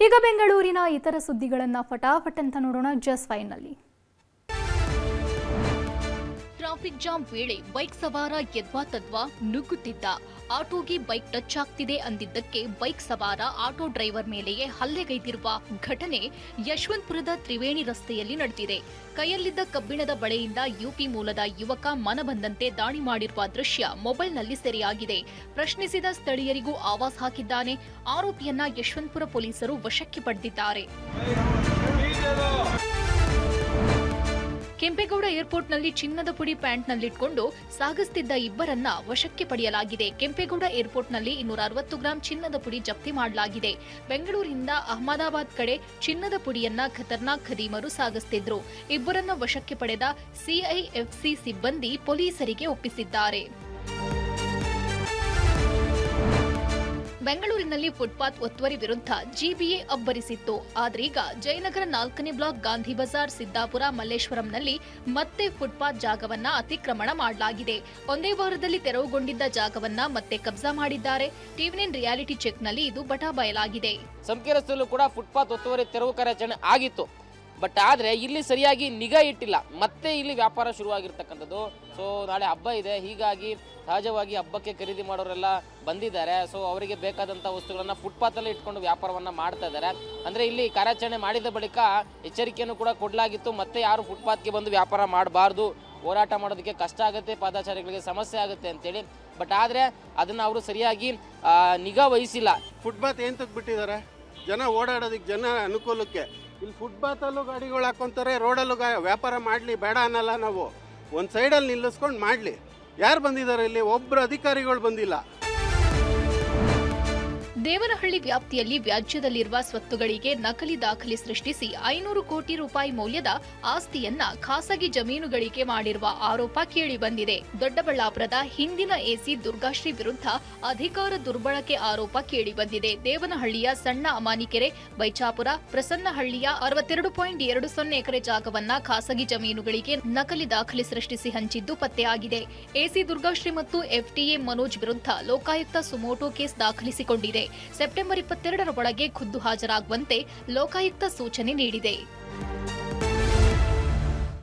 ಈಗ ಬೆಂಗಳೂರಿನ ಇತರ ಸುದ್ದಿಗಳನ್ನು ಫಟಾಫಟ್ ಅಂತ ನೋಡೋಣ. ಜಸ್ಟ್ ಫೈನಲ್ಲಿ ಟ್ರಾಫಿಕ್ ಜಾಮ್ ವೇಳೆ ಬೈಕ್ ಸವಾರ ಯದ್ವಾತದ್ವಾ ನುಗ್ಗುತ್ತಿದ್ದ. ಆಟೋಗೆ ಬೈಕ್ ಟಚ್ ಆಗ್ತಿದೆ ಅಂದಿದ್ದಕ್ಕೆ ಬೈಕ್ ಸವಾರ ಆಟೋ ಡ್ರೈವರ್ ಮೇಲೆಯೇ ಹಲ್ಲೆಗೈದಿರುವ ಘಟನೆ ಯಶವಂತಪುರದ ತ್ರಿವೇಣಿ ರಸ್ತೆಯಲ್ಲಿ ನಡೆದಿದೆ. ಕೈಯಲ್ಲಿದ್ದ ಕಬ್ಬಿಣದ ಬಳೆಯಿಂದ ಯುಪಿ ಮೂಲದ ಯುವಕ ಮನಬಂದಂತೆ ದಾಳಿ ಮಾಡಿರುವ ದೃಶ್ಯ ಮೊಬೈಲ್ನಲ್ಲಿ ಸೆರೆಯಾಗಿದೆ. ಪ್ರಶ್ನಿಸಿದ ಸ್ಥಳೀಯರಿಗೂ ಆವಾಜ್ ಹಾಕಿದ್ದಾನೆ. ಆರೋಪಿಯನ್ನ ಯಶವಂತಪುರ ಪೊಲೀಸರು ವಶಕ್ಕೆ ಪಡೆದಿದ್ದಾರೆ. ಕೆಂಪೇಗೌಡ ಏರ್ಪೋರ್ಟ್ನಲ್ಲಿ ಚಿನ್ನದ ಪುಡಿ ಪ್ಯಾಂಟ್ನಲ್ಲಿಟ್ಕೊಂಡು ಸಾಗಿಸುತ್ತಿದ್ದ ಇಬ್ಬರನ್ನ ವಶಕ್ಕೆ ಪಡೆಯಲಾಗಿದೆ. ಕೆಂಪೇಗೌಡ ಏರ್ಪೋರ್ಟ್ನಲ್ಲಿ 260 ಗ್ರಾಂ ಚಿನ್ನದ ಪುಡಿ ಜಪ್ತಿ ಮಾಡಲಾಗಿದೆ. ಬೆಂಗಳೂರಿನಿಂದ ಅಹಮದಾಬಾದ್ ಕಡೆ ಚಿನ್ನದ ಪುಡಿಯನ್ನ ಖತರ್ನಾಕ್ ಖದೀಮರು ಸಾಗಿಸುತ್ತಿದ್ರು. ಇಬ್ಬರನ್ನ ವಶಕ್ಕೆ ಪಡೆದ ಸಿಐಎಫ್ಸಿ ಸಿಬ್ಬಂದಿ ಪೊಲೀಸರಿಗೆ ಒಪ್ಪಿಸಿದ್ದಾರೆ. ಬೆಂಗಳೂರಿನಲ್ಲಿ ಫುಟ್ಪಾತ್ ಒತ್ತುವರಿ ವಿರುದ್ಧ ಜಿಬಿಎ ಅಬ್ಬರಿಸಿತ್ತು. ಆದ್ರೀಗ ಜಯನಗರ 4ನೇ ಬ್ಲಾಕ್, ಗಾಂಧಿ ಬಜಾರ್, ಸಿದ್ದಾಪುರ, ಮಲ್ಲೇಶ್ವರಂನಲ್ಲಿ ಮತ್ತೆ ಫುಟ್ಪಾತ್ ಜಾಗವನ್ನ ಅತಿಕ್ರಮಣ ಮಾಡಲಾಗಿದೆ. ಒಂದೇ ವಾರದಲ್ಲಿ ತೆರವುಗೊಂಡಿದ್ದ ಜಾಗವನ್ನ ಮತ್ತೆ ಕಬ್ಜಾ ಮಾಡಿದ್ದಾರೆ. ಟಿವಿ9 ರಿಯಾಲಿಟಿ ಚೆಕ್ನಲ್ಲಿ ಇದು ಬಟಾ ಬಯಲಾಗಿದೆ. ಸಂಕೀರ್ಣದಲ್ಲೂ ಕೂಡ ಫುಟ್ಪಾತ್ ಒತ್ತುವರಿ ತೆರವು ಕಾರ್ಯಾಚರಣೆ ಆಗಿತ್ತು. ಬಟ್ ಆದರೆ ಇಲ್ಲಿ ಸರಿಯಾಗಿ ನಿಗಾ ಇಟ್ಟಿಲ್ಲ. ಮತ್ತೆ ಇಲ್ಲಿ ವ್ಯಾಪಾರ ಶುರುವಾಗಿರ್ತಕ್ಕಂಥದ್ದು. ಸೊ ನಾಳೆ ಹಬ್ಬ ಇದೆ, ಹೀಗಾಗಿ ಸಹಜವಾಗಿ ಹಬ್ಬಕ್ಕೆ ಖರೀದಿ ಮಾಡೋರೆಲ್ಲ ಬಂದಿದ್ದಾರೆ. ಸೊ ಅವರಿಗೆ ಬೇಕಾದಂಥ ವಸ್ತುಗಳನ್ನು ಫುಟ್ಪಾತಲ್ಲಿ ಇಟ್ಕೊಂಡು ವ್ಯಾಪಾರವನ್ನು ಮಾಡ್ತಾ ಇದ್ದಾರೆ. ಅಂದರೆ ಇಲ್ಲಿ ಕಾರ್ಯಾಚರಣೆ ಮಾಡಿದ ಬಳಿಕ ಎಚ್ಚರಿಕೆಯನ್ನು ಕೂಡ ಕೊಡಲಾಗಿತ್ತು. ಮತ್ತೆ ಯಾರು ಫುಟ್ಪಾತ್ಗೆ ಬಂದು ವ್ಯಾಪಾರ ಮಾಡಬಾರ್ದು, ಹೋರಾಟ ಮಾಡೋದಕ್ಕೆ ಕಷ್ಟ ಆಗುತ್ತೆ, ಪಾದಚಾರಿಗಳಿಗೆ ಸಮಸ್ಯೆ ಆಗುತ್ತೆ ಅಂತೇಳಿ. ಬಟ್ ಆದರೆ ಅದನ್ನು ಅವರು ಸರಿಯಾಗಿ ನಿಗಾ ವಹಿಸಿಲ್ಲ. ಫುಟ್ಪಾತ್ ಏನು ತೆಗ್ಬಿಟ್ಟಿದ್ದಾರೆ, ಜನ ಓಡಾಡೋದಕ್ಕೆ, ಜನ ಅನುಕೂಲಕ್ಕೆ. ಇಲ್ಲಿ ಫುಟ್ಪಾತಲ್ಲೂ ಗಾಡಿಗಳು ಹಾಕ್ಕೊಂತಾರೆ, ರೋಡಲ್ಲೂ ವ್ಯಾಪಾರ ಮಾಡಲಿ, ಬೇಡ ಅನ್ನಲ್ಲ. ನಾವು ಒಂದು ಸೈಡಲ್ಲಿ ನಿಲ್ಲಿಸ್ಕೊಂಡು ಮಾಡಲಿ. ಯಾರು ಬಂದಿದ್ದಾರೆ ಇಲ್ಲಿ? ಒಬ್ಬರು ಅಧಿಕಾರಿಗಳು ಬಂದಿಲ್ಲ. ದೇವನಹಳ್ಳಿ ವ್ಯಾಪ್ತಿಯಲ್ಲಿ ವ್ಯಾಜ್ಯದಲ್ಲಿರುವ ಸ್ವತ್ತುಗಳಿಗೆ ನಕಲಿ ದಾಖಲೆ ಸೃಷ್ಟಿಸಿ 500 ಕೋಟಿ ರೂಪಾಯಿ ಮೌಲ್ಯದ ಆಸ್ತಿಯನ್ನ ಖಾಸಗಿ ಜಮೀನುಗಳಿಗೆ ಮಾಡಿರುವ ಆರೋಪ ಕೇಳಿಬಂದಿದೆ. ದೊಡ್ಡಬಳ್ಳಾಪುರದ ಹಿಂದಿನ ಎಸಿ ದುರ್ಗಾಶ್ರೀ ವಿರುದ್ಧ ಅಧಿಕಾರ ದುರ್ಬಳಕೆ ಆರೋಪ ಕೇಳಿಬಂದಿದೆ. ದೇವನಹಳ್ಳಿಯ ಸಣ್ಣ ಅಮಾನಿಕೆರೆ, ಬೈಚಾಪುರ, ಪ್ರಸನ್ನಹಳ್ಳಿಯ 62.20 ಎಕರೆ ಜಾಗವನ್ನ ಖಾಸಗಿ ಜಮೀನುಗಳಿಗೆ ನಕಲಿ ದಾಖಲೆ ಸೃಷ್ಟಿಸಿ ಹಂಚಿದ್ದು ಪತ್ತೆಯಾಗಿದೆ. ಎಸಿ ದುರ್ಗಾಶ್ರೀ ಮತ್ತು ಎಫ್ಟಿಎ ಮನೋಜ್ ವಿರುದ್ಧ ಲೋಕಾಯುಕ್ತ ಸುಮೋಟೋ ಕೇಸ್ ದಾಖಲಿಸಿಕೊಂಡಿದೆ. ಸೆಪ್ಟೆಂಬರ್ 22ರ ಒಳಗೆ ಖುದ್ದು ಹಾಜರಾಗುವಂತೆ ಲೋಕಾಯುಕ್ತ ಸೂಚನೆ ನೀಡಿದೆ.